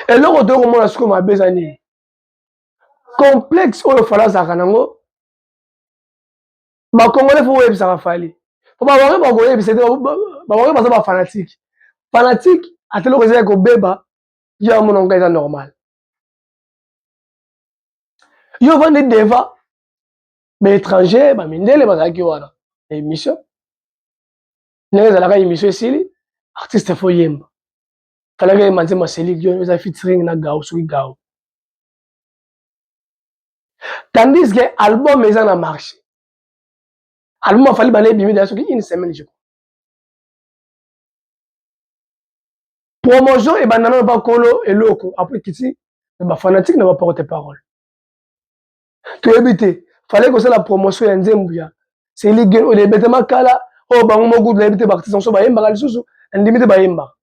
Et là, on a ce qu'on a besoin. Complexe, on a fallu ça kanango. Bah, Congolais, faut web ça va falloir. Faut pas voir bah Congolais, c'est bah fanatique. Fanatique, à tel raison que beba, il y a mon engagement normal. Yo vendre deva, mais étranger, bah mindele bazaki wana. Émission. N'est la émission ici, artiste faut yemba. Kala ga manze maseli yo za featuring na gao sui gao. Tandis que album est en marché. Album a fallu baler bimi d'ailleurs une semaine je crois. Promotion et banana pas colo et loco après kiti ba fanatique ne va pas porter parole. Tu éviter fallait que c'est la promotion ya Nzembuya. C'est ligue au début makala oh bango mogu de éviter artisan so ba yemba kali susu ndimite ba yemba.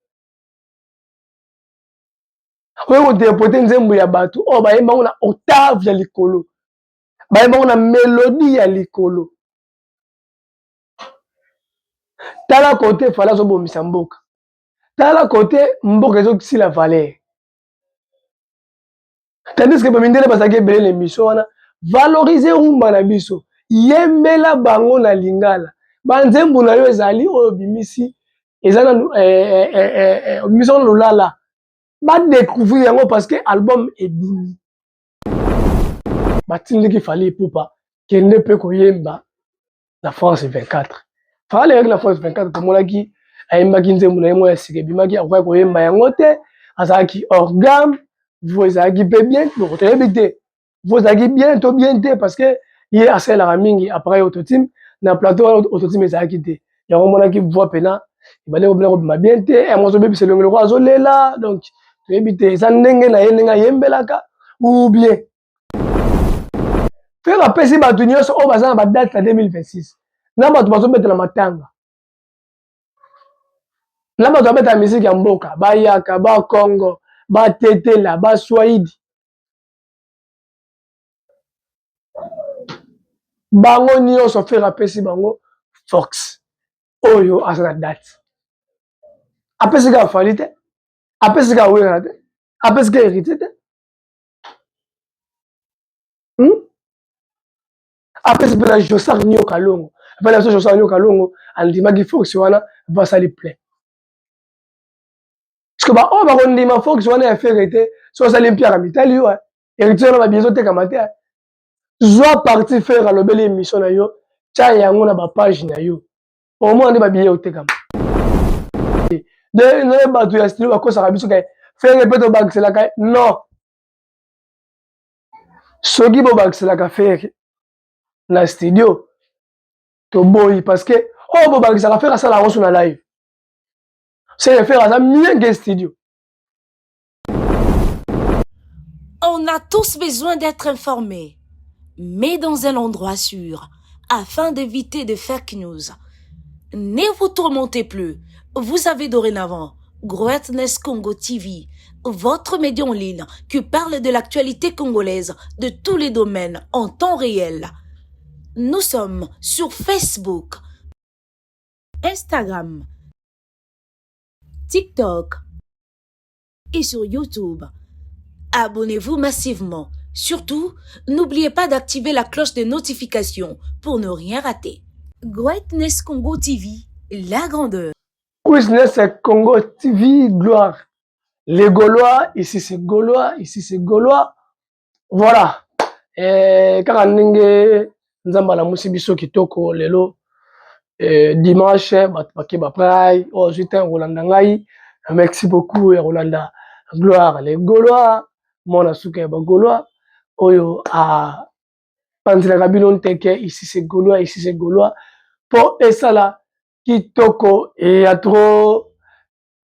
Oui on déporter Nzembuya batu oh ba yemba on a octave ya likolo. Ba yemba on a mélodie ya likolo. Tala côté fallait so bomisa mboka. Tala côté mboka ezo si la valeur. Tandis que bamindele basaki ebele l'émission wana valoriser rumba na biso yembela bango na lingala banzembu na yo ezali oyo bimisi eza na mission lolala ba découvrir yango parce que album ebimi batindiki fali pupa kende pe koyemba na France 24 fali avec la France 24 tomonaki ayembaki nzembu na ye mo ya sika ebimaki akoki koyemba yango te azalaki organe vous avez bien, vous avez bien, tout bien, parce que il y a assez la mingi après autotime, na plateau autotime est à quitter. Il y a un moment qui voit pena, il va aller bien, et moi je vais c'est le roi là, donc tu éviter ça n'engue na yenga yembelaka ou bien. Faire un PC batunio sur au bazar ba date 2026. Là ba tu vas mettre la matanga. Là ba tu vas mettre la musique en mboka, ba yaka, ba Congo. Ba tete la ba swahili bango nyonso faire apesi bango fox oyo azana date apesi ka fali te apesi ka wera te apesi ka hérité te apesi pe na Josar Nyo Kalongo apesi na Josar Nyo Kalongo andimaki fox wana basali plein parce que ba o ba kondima fox wana ya faire te so sali mpiaka mitali yo hérité wana ba biezo te kamate Zoa parti faire alobeli émission na yo tia yango na ba page na yo au moins nde ba billet otekama de no bato ya studio bakosaka biso kay faire pe to bakiselaka non soki bo bakiselaka faire na studio to boyi parce que oh bo bakisaka faire asala yango so na live c'est faire ça mieux que studio. On a tous besoin d'être informés, mais dans un endroit sûr, afin d'éviter de fake news. Ne vous tourmentez plus. Vous avez dorénavant Greatness Congo TV, votre média en ligne qui parle de l'actualité congolaise de tous les domaines en temps réel. Nous sommes sur Facebook, Instagram, TikTok et sur YouTube. Abonnez-vous massivement. Surtout, n'oubliez pas d'activer la cloche de notification pour ne rien rater. Greatness Congo TV, la grandeur. Greatness Congo TV, gloire. Les Gaulois, ici c'est Gaulois, ici c'est Gaulois. Voilà. Kaka ndenge nzamba la musi biso kitoko lelo dimanche baki ba pray o jutin Rolanda ngai. Merci beaucoup Rolanda. Gloire les Gaulois, mona suka ba Gaulois oyo a panzila kabino nteke ici c'est Gaulois, ici c'est Gaulois. Po esala kitoko et à trop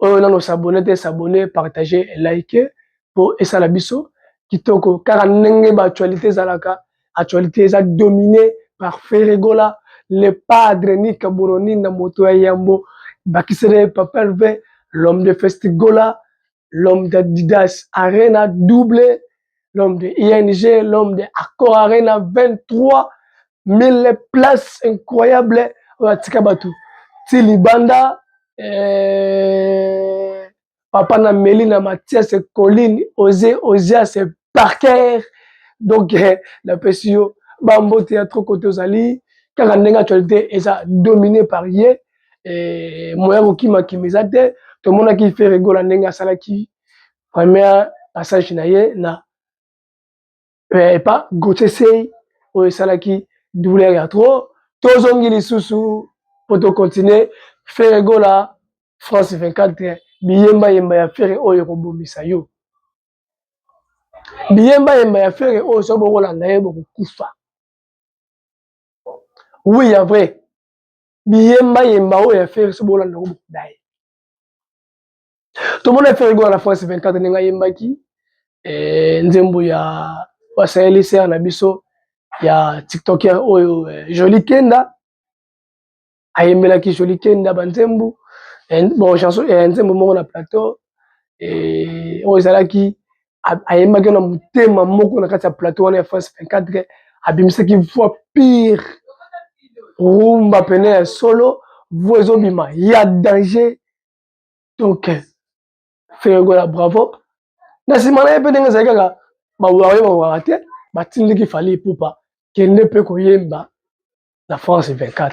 on s'abonner, partager, liker pour esala biso kitoko car ndenge ba actualité zalaka actualité za dominé par Ferregola le padre Nika Buroni na moto ya Yambo bakisere Papel V l'homme de Festigola l'homme d'Adidas Arena doublé l'homme de ING l'homme de Accor Arena 23 000 places incroyables Atika Batu Tilibanda papa na Melina, Mathias, Colline, Osé, Osias, Parker. Donc, la PSO, Bambo Théâtre côté aux alliés, car en actualité, est dominé par Yé, et moi, qui m'a qui m'est tout le monde qui fait rigoler, Nenga Salaki, premier passage na pas Gauthier Sey, ou Salaki, douleur à trop, tous ont dit sous pour continuer, faire rigoler, France 24, biyemba yemba ya faire oyo kobomisa yo. Biyemba yemba ya faire oyo so bokolanda ye bokokufa. Oui, en vrai. Biyemba yemba oyo ya faire so bokolanda ngo bokodai. Tout le monde a fait rigoler la France 24 nenga yembaki. Nzembo ya wasaheli ser na biso ya TikToker oyo Joli Kenda. Ayembelaki Joli Kenda banzembu. Bon chanson nzembo moko na plateau. Oyo ezalaki ayembaki na motema moko na kati ya plateau wana ya France 24 abimisaki voix pire rumba pene ya solo voix ezobima ya danger donc fegola bravo na nsima na ye mpe ndenge ezali kaka bawaka te batindiki Fally Ipupa kende mpe koyemba na France 24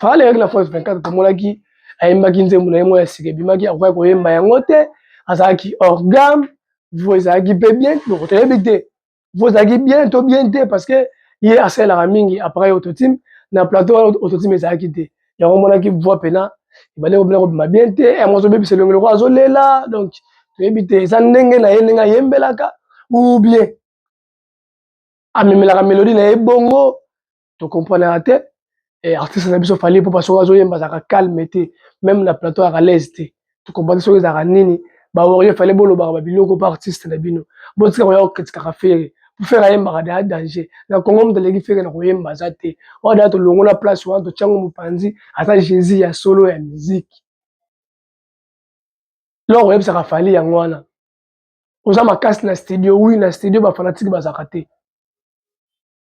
Fally ayaki na France 24 tomonaki ayembaki nzembo na ye moko ya sika ebimaki akoki koyemba yango te azalaki organe voix ezalaki mpe bien donc toyebi te voix ezalaki bien to bien te parce que ye asalelaka mingi appareil autotime na plateau wana autotime ezalaki te yango omonaki voix pena ebale kobina kobima bien te yango azobebisa elongi loko azolela donc toyebi te eza ndenge na ye ndenge ayembelaka ou bien amemelaka mélodie na ye bongo tokomprenaka te artiste na biso Fally Ipupa soki azoyemba azalaka calme te même na plateau aka lese te tokomprenaka soki ezalaka nini baorie fale bolobaka babiloko mpo artiste na bino botika koya kokritikaka fere po fere ayembaka deya danger na kongo moto aleki fere na koyemba aza te oyo deya tolongola place wana totiango mopanzi aza jésus ya solo ya miziki loko oyebisaka Fally yango wana oza makasi na studio wi na studio bafanatike bazalaka te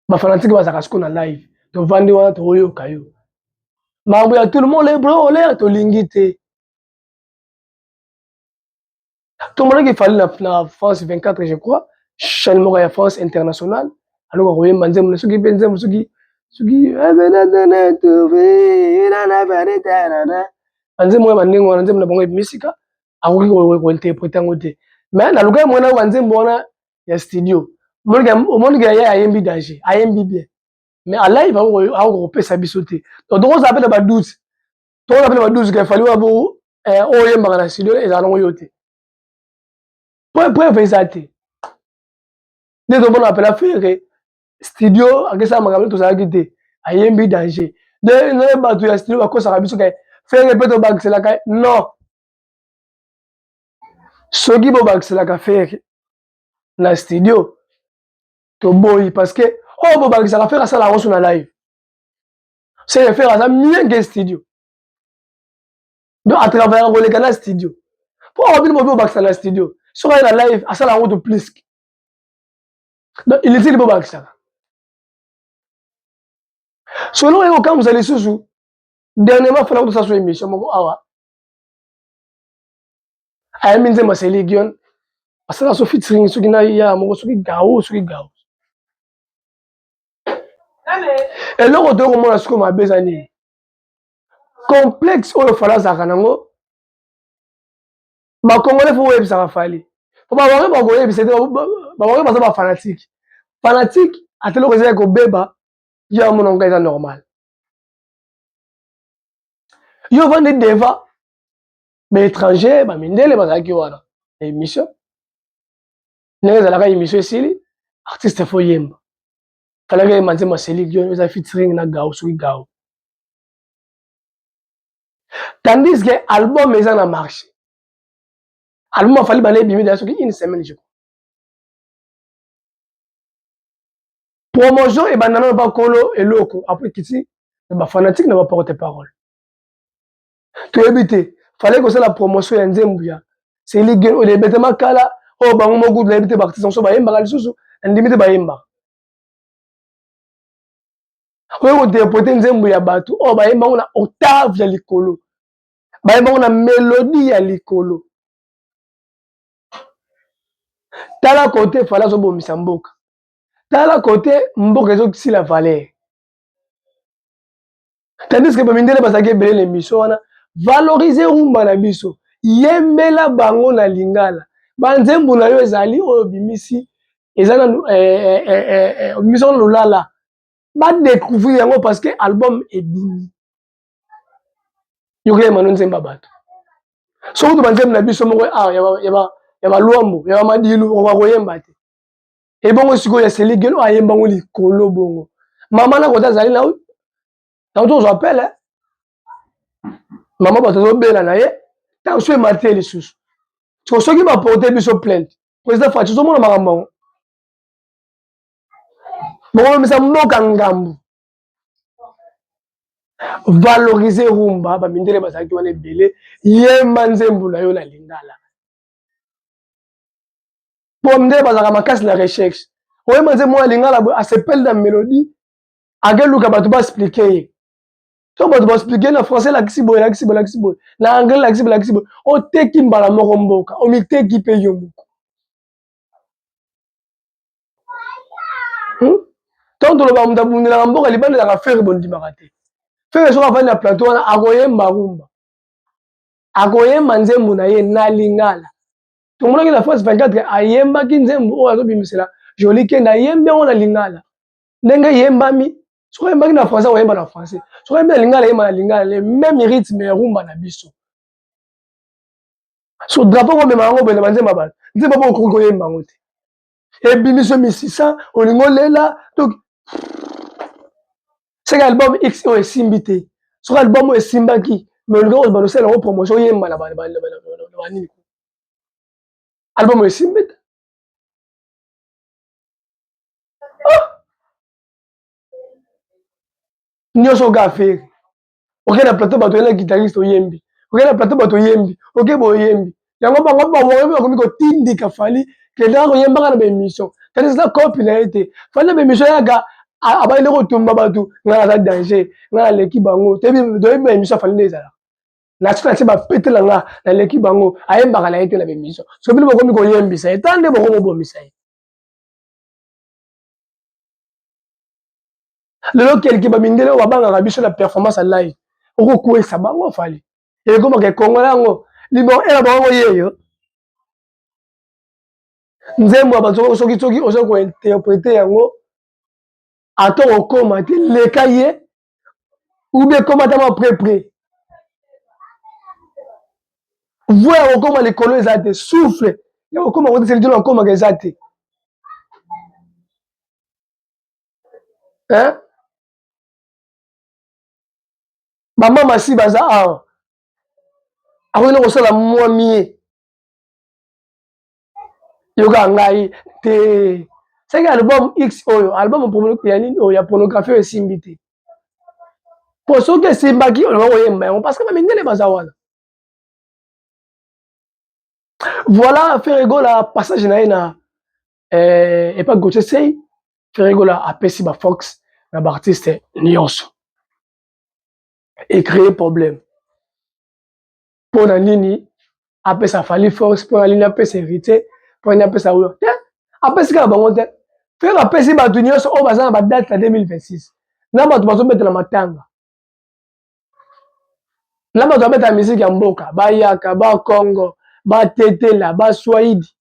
bafanatike bazalaka siko na live tovandi wana tokoyoka yo makambo ya tout le monde lebro olere tolingi te tomonaki Fally na France 24 je crois chaîne moko ya France internationale aloka koyemba nzembo soki mpe nzembo soki banzembo oyo bandenge wana nzembo na bango ebimisika akoki kointerprete yango te mais nalukai mwana banzembo wana ya studio omoniki ye ayembi danger ayembi bien mais alive akoki kopesa biso te donc tokozala mpe na badoute tokozala mpe na badoute ke Fally oyo oyembaka na studio ezala nango yo te preuve eza te nde tomona apela fere studio akesala makambo tozalaki te ayembi danger nde bato ya studio bakosaka biso ke fere mpe tobakiselaka non soki bobakiselaka fere na studio toboyi parce que oyo bobakisaka fere asala yango so na live c'est fere aza mien ke studio donc atravaillaka koleka na studio mpo obili bobi bobakisa na studio soki aye na live asala yango to plus donc inutile bobakisaka solo oyo kokambusa lisusu dernièrement fana kotosala so émission moko awa ayembi nzembo aseli gion asala so featuring soki na ya moko soki gao eloko tokomona sikoyo mabe eza nini complexe oyo Fally azalaka nango bakongole fo oyebisaka Fally po babango bakoyebisa te babango baza bafanatike fanatike ateloko ezali kobeba yo amona ngo eza normal yo vandi deva baétranger bamindele bazalaki wana na émission ndenge ezalaka émission esili artiste fo yemba falaki yemba nzembo aseli gion eza featuring na gao soki gao tandis que album eza na marché album afali bana ebimi deya soki une semaine je crois promotion ebanda nano bakolo eloko apres kiti na bafanatike na baporte parole toyebi te fallait kosala promotion ya nzembo ya seli gion oyo ebete makala oyo bango moko nayebi te baartiste mosusu bayembaka lisusu nandimi te bayembaka oyo kointerprete nzembo ya bato oyo bayembango na octave ya likolo bayembango na mélodie ya likolo tala côté fala azobomisa mboka tala côté mboka ezokisila valeur tandis que bamindele bazalaki ebele na émission wana valoriser rumba na biso yembela bango na lingala banzembo na yo ezali oyo bimisi eza na obimisi wana lolala badécouvrir yango parce que album ebimi yokoyema no nzembo ya bato soki to banzembo na biso moko ya balwambo ya bamadilu okoyemba te ebongo sikoyo ya seligelo ayembango likolo bongo mama na kota azali na nauti ozwa apele mama bato azobela na ye tension emati ye lisusu soki baporte biso plainte président faci ozomona makambo yango bokomemisa mboka ngambu valoriser rumba bamindele bazalaki wana ebele yemba nzembo na yo na lingala po bamindele bazalaka makasi na recherche oyemba nzembo ya lingala boye asepele na mélodie akeluka bato baexplike ye to bato baexplike na français lakisi boye na anglais lakisi boye oteki mbala moko mboka omiteki mpe yo moko ntango toloba moto abundelaka mboka libanda ezaka fere bondimaka te fere soki afandi na plateau wana akoyemba rumba akoyemba nzembo na ye na lingala tomonaki na france 24 ayembaki nzembo oyo azobimisela joli kende ayembi yango na lingala ndenge eyembami soki oyembaki na français akoyemba na français soki oyembi na lingala ayemba na lingala le même rythme ya rumba na biso so drapeau komema yango boye na banzembo ya bato nzembo po okoki koyemba yango te ebimiso misisa olingo olela seka album x oyo esimbi te soki album oyo esimbaki mais olingo oyo balosala yango promotion oyemba na banini album oyo esimbi te nyonso oka affaire oke na plateau bato oyena guitariste oyembi oke na plateau bato oyembi oke boye oyembi yango bango bakomi kotindika fali kendaka koyembaka na baémission tandis eza copie na ye te fali na baémission yaka abayende kotumba bato ngai aza danger ngai aleki bango toyebi baémission afali nde ezalaka nati bapetela nga naleki bango ayembaka na ye te na baémission so bino bokomi koyembisa ye ta nde bokomobomisa ye lelo kelke bamindele oyo babangaka biso na performance ya live okokwesa bango fali ekomaka ekongola yango libon ela bango yeyo nzembo ya bato soki oza kointerprete yango ata okoma te leka ye ube ekoma ta mwa prepre vo ya kokoma likolo eza te souffle ya kokoma kote selitino akomaka eza te bamama si baza awa akoki kosala mwa mie yoka ngai te seki album x oyo album ya nini oyo ya pornographie oyo esimbi te po soki esimbaki olonga koyemba yango parce que bamindele baza wana voilà feregola passage na ye na epa gautier sei feregola apesi bafox na baartiste nyonso ecrée problème mpo na nini apesa fali force mpo na nini apesa héritier mpo na nini apesa oyo te apesi kaka bango te fere apesi bato nyonso oyo baza na badate ya 2026 na bato bazobetela matanga na bato babetela misiki ya mboka bayaka bakongo batetela baswahidi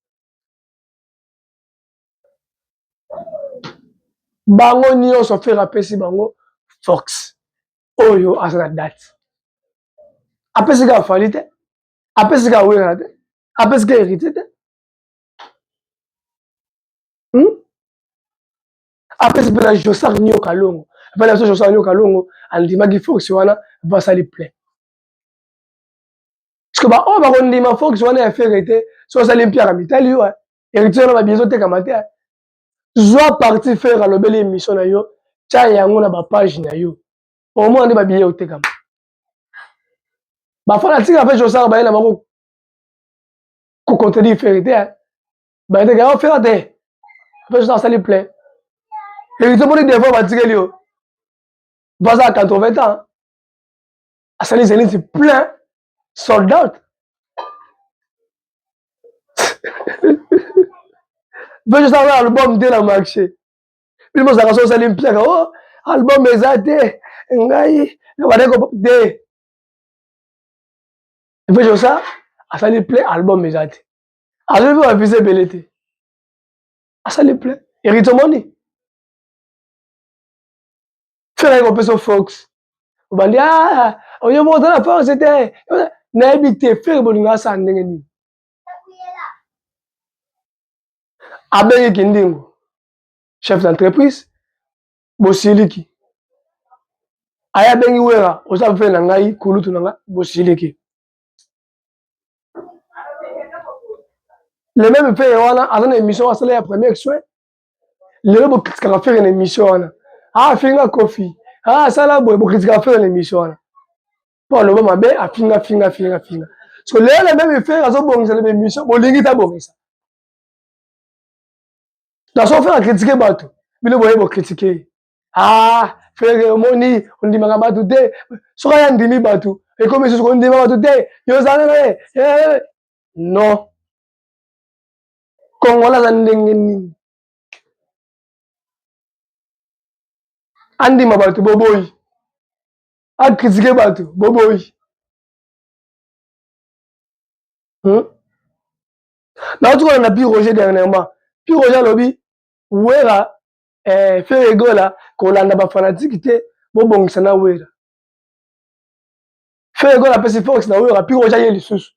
bango nyonso fere apesi bango fox oyo aza na date apesi kaka fali te apesi kaka wera te apesi kaka héritier te apesi mpe na josar nio kalongo apena biso josar nio kalongo andimaki fox wana basali plein parceke baoyo bakondima fox wana ya fere te so osali mpiaka mitali yo héritier wana babiye ezotekama te zwa parti fere alobeli émission na yo tia yango na bapage na yo omona nde babiye otekama bafana tika mpe josar baye na bango kocontredire fere te bayeteka yo fere te mpe josar asali plein héritier moni devant batikeli yo baza à 80 ans asali zeniti plein sold out veut juste avoir album de la marché. Puis moi ça ça lui plaît oh album ezate ngai va dire de veut juste ça ça lui plaît album ezate alors il va viser belete ça lui plaît hérite money faire un peu sur Fox on va dire ah on y monte la Fox c'était n'habite faire bolinga ça ndenge ni abengi kindingo chef d'entreprise bosiliki aya bengi wera oza fe na ngai kulutu na nga bosiliki le même fait wana azana émission asala ya premier soin lelo bokritikaka faire na émission wana afinga kofi asala boye bokritikaka faire na émission wana mpo aloba mabe afinga so lelo le même fait azobongisa na émission bolingi tabongisa naso faire akritike bato bino boye bokritike fere omoni ondimaka bato te soki aya ndimi bato ekomi susu kondima bato te yozala na non kongola aza ndenge nini andima bato boboyi akritike bato boboyi naotikona na pi roger dernièrement pi roger alobi wera fere egola kolanda bafanatike te bobongisa na wera fere egola apesi force na wera pi roger aye lisusu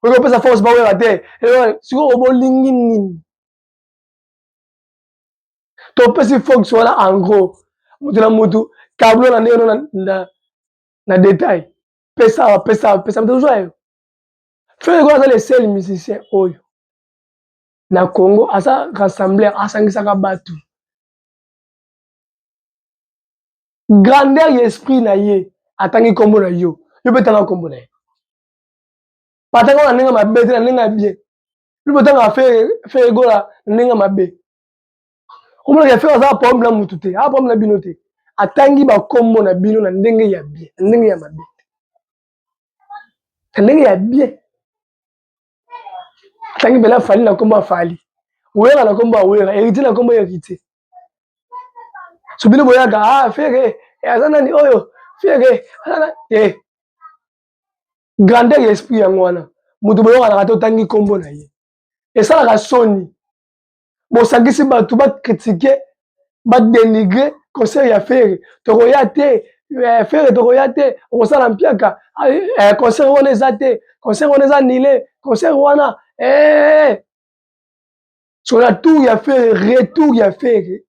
oyo opesa force bawera te sikoyo bolingi nini topesi force wana en gros moto na motu tableau na ndenge na détail pesa tozwa yo fere egola aza le seul musicien oyo na Congo aza rassembleur asangisaka bato grandeur ya esprit na ye atangi nkombo na yo mpe tanga nkombo na ye batanga na ndenge mabe te na ndenge ya bien yo mpe tanga fe egola na ndenge mabe omonaka fe aza problème na mutu te a problème na bino te atangi bakombo na bino na ndenge ya bien na ndenge ya mabe na ndenge ya bien atangi bela fali na nkombo afali wera na nkombo awera héritier na nkombo héritier so bino boyaka fere aza nani oyo fere aza grandeur ya esprit yango wana moto boyokanaka te otangi nkombo na ye esalaka soni bosangisi bato bakritike badenigre concert ya fere tokoya te fere tokoya te okosala mpiaka concert wana eza te concert wana eza nile concert wana so na tour ya fere retour ya fere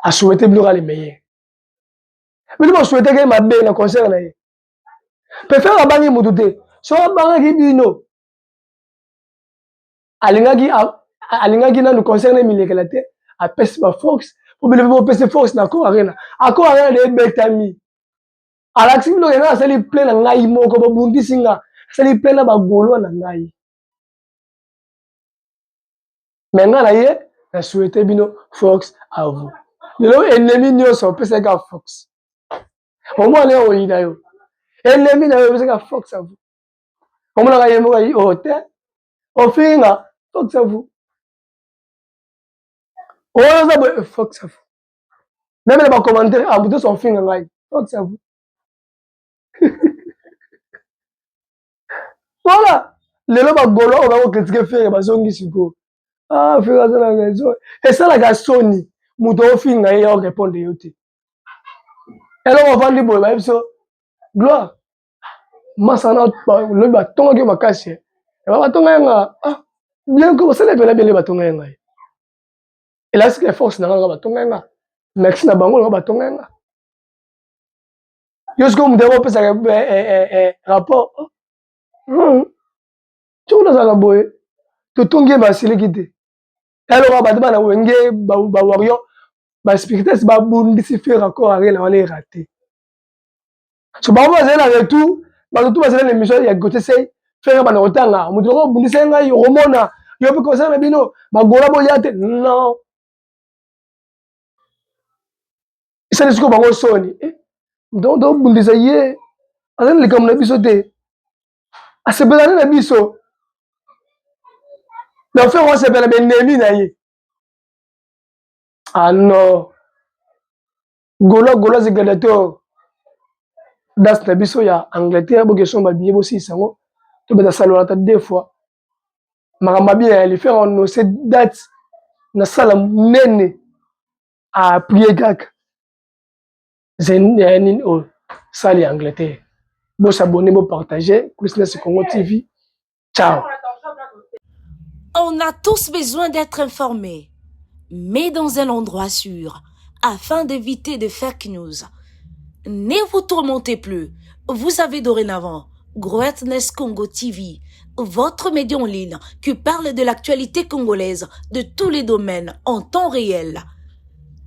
asouhaite biloko le meilleur bino bosouhaiteke mabe na concert na ye mpe fere abangi motu te so abangaki bino alingaki nanu concert na emilekela te apesi baforce po bino mpe bopesi force na accord arena accord arena de ebetami alakisi bino kenga asali plein na ngai moko babundisi nga asali plein na bagolwa na ngai me nga na ye na souhaite bino force à vous lelo ennemi nyonso opesaka force omwana yo oyina yo ennemi na yo opesaka force à vous omonaka ye moko ayi o te ofinga force à vous oyo oza boye force à vous même na bacommentaire abuto so ofinga ngai force à vous voilà lelo bagolo oyo bakokritike fere bazongi sikoyo fere aza na raison esalaka soni moto ofinga ye ya orépondre yo te eloko ofandi boye bayebi so gloire masana lobi batongaki yo makasi batonga yanga bien ko osala epela bien nde batonga yanga ye elasika force na nga batonga yanga merci na bango nga batonga yanga yo sikoyo moto yako opesaka rapport soko nazalaka boye totongi ye basiliki te eloko bato bana wenge bawarion baspirites babundisi fe raccord arena wana erate so bango bazali na retour bato tu bazali na émission ya côté sei fere bana kotanga moto loko obundisa ngai okomona yo mpe kosala na bino bagola boya te non esali sikoyo bango soni moto obundisa ye aza na likambo na biso te asepelani na biso na fere osepela bendemi na ye Ah non. Golo zigadato. Das na biso ya Angleterre bo question ba billet bo si sango. To beta salona ta deux fois. Makamba bien les faire on cette date na sala nene a prier gak. Zenin o sali Angleterre. Bo s'abonner, bo partager. Business Congo TV. Ciao. On a tous besoin d'être informés, mais dans un endroit sûr, afin d'éviter de fake news. Ne vous tourmentez plus. Vous avez dorénavant Greatness Congo TV, votre média en ligne qui parle de l'actualité congolaise de tous les domaines en temps réel.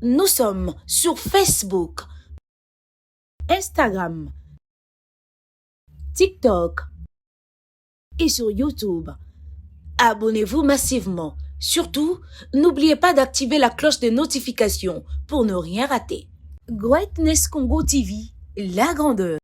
Nous sommes sur Facebook, Instagram, TikTok et sur YouTube. Abonnez-vous massivement. Surtout, n'oubliez pas d'activer la cloche de notification pour ne rien rater. Greatness Congo TV, la grandeur.